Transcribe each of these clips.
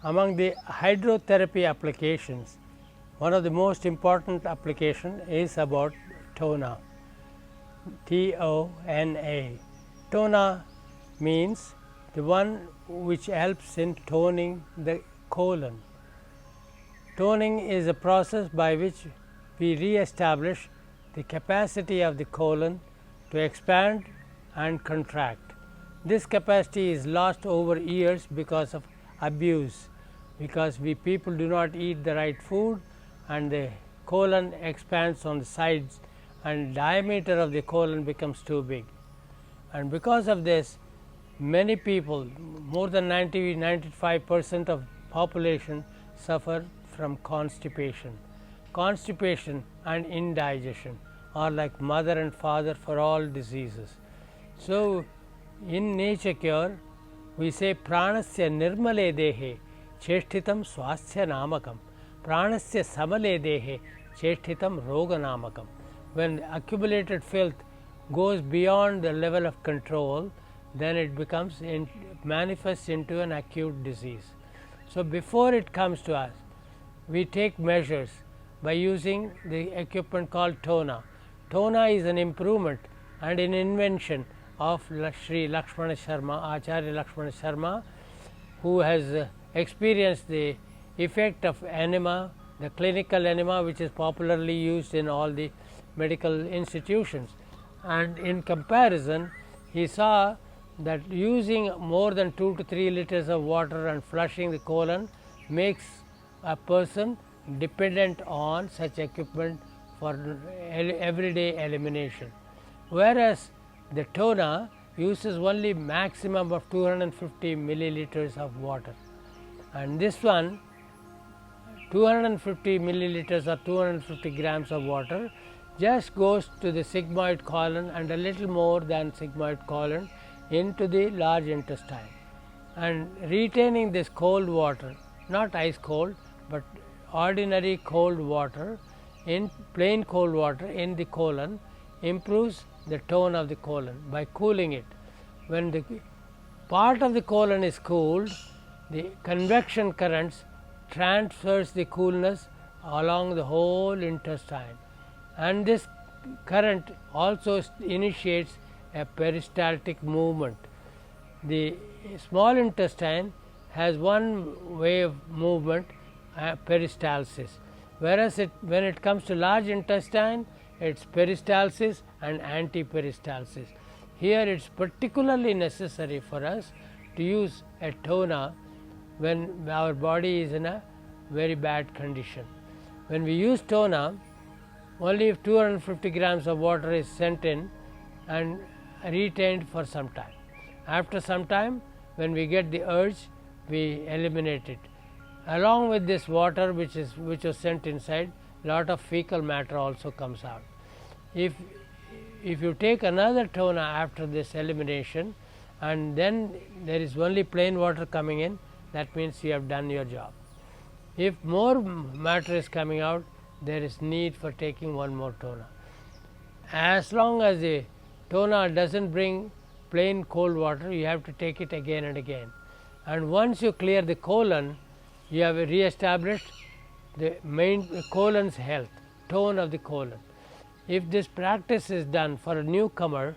Among the hydrotherapy applications, one of the most important application is about tona, T-O-N-A. Tona means the one which helps in toning the colon. Toning is a process by which we re-establish the capacity of the colon to expand and contract. This capacity is lost over years because of abuse, because we people do not eat the right food and the colon expands on the sides and diameter of the colon becomes too big. And because of this, many people, more than 95% of population suffer from constipation. Constipation and indigestion are like mother and father for all diseases. So, in nature cure, we say pranasya nirmale dehe cheshtitam swasthya namakam, pranasya samale dehe cheshtitam roga namakam. When accumulated filth goes beyond the level of control, then it becomes manifests into an acute disease. So, before it comes to us, we take measures by using the equipment called tona. Tona is an improvement and an invention of Sri Lakshmana Sharma, Acharya Lakshmana Sharma, who has experienced the effect of enema, the clinical enema which is popularly used in all the medical institutions. And in comparison, he saw that using more than 2 to 3 liters of water and flushing the colon makes a person dependent on such equipment for everyday elimination, whereas the tona uses only maximum of 250 milliliters of water, and this one 250 milliliters or 250 grams of water just goes to the sigmoid colon and a little more than sigmoid colon into the large intestine, and retaining this cold water, not ice cold but ordinary cold water, in plain cold water in the colon, improves the tone of the colon by cooling it. When the part of the colon is cooled, the convection currents transfers the coolness along the whole intestine, and this current also initiates a peristaltic movement. The small intestine has one way of movement, peristalsis, whereas when it comes to large intestine, it's peristalsis and antiperistalsis. Here it is particularly necessary for us to use a tona when our body is in a very bad condition. When we use tona, only if 250 grams of water is sent in and retained for some time. After some time, when we get the urge, we eliminate it. Along with this water which was sent inside, lot of fecal matter also comes out. If you take another tona after this elimination and then there is only plain water coming in, that means you have done your job. If more matter is coming out, there is need for taking one more tona. As long as the tona doesn't bring plain cold water, you have to take it again and again. And once you clear the colon, you have re-established the main colon's health, tone of the colon. If this practice is done for a newcomer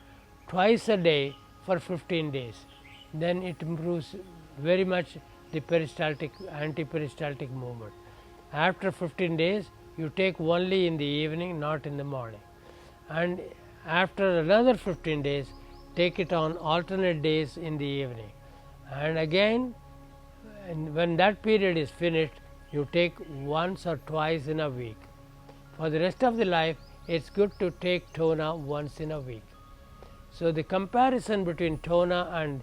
twice a day for 15 days, then it improves very much the peristaltic, antiperistaltic movement. After 15 days, you take only in the evening, not in the morning. And after another 15 days, take it on alternate days in the evening. And again, when that period is finished, you take once or twice in a week. For the rest of the life, it's good to take tona once in a week. So the comparison between tona and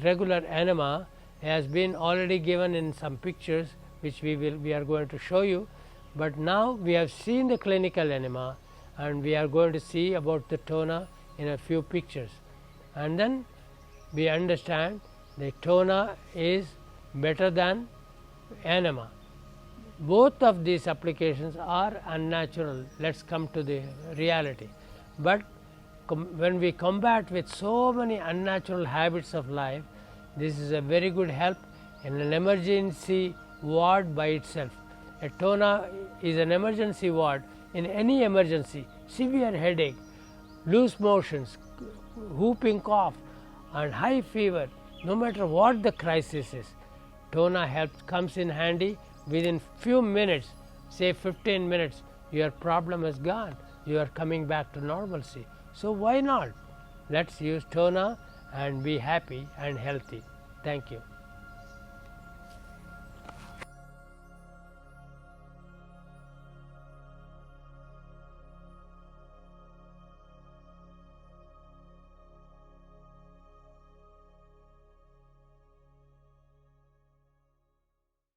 regular enema has been already given in some pictures which we are going to show you, but now we have seen the clinical enema and we are going to see about the tona in a few pictures, and then we understand the tona is better than enema. Both of these applications are unnatural. Let us come to the reality, but when we combat with so many unnatural habits of life, this is a very good help in an emergency ward by itself. A TONA is an emergency ward in any emergency, severe headache, loose motions, whooping cough and high fever, no matter what the crisis is. TONA comes in handy within few minutes, say 15 minutes, your problem is gone, you are coming back to normalcy. So why not? Let's use TONA and be happy and healthy. Thank you.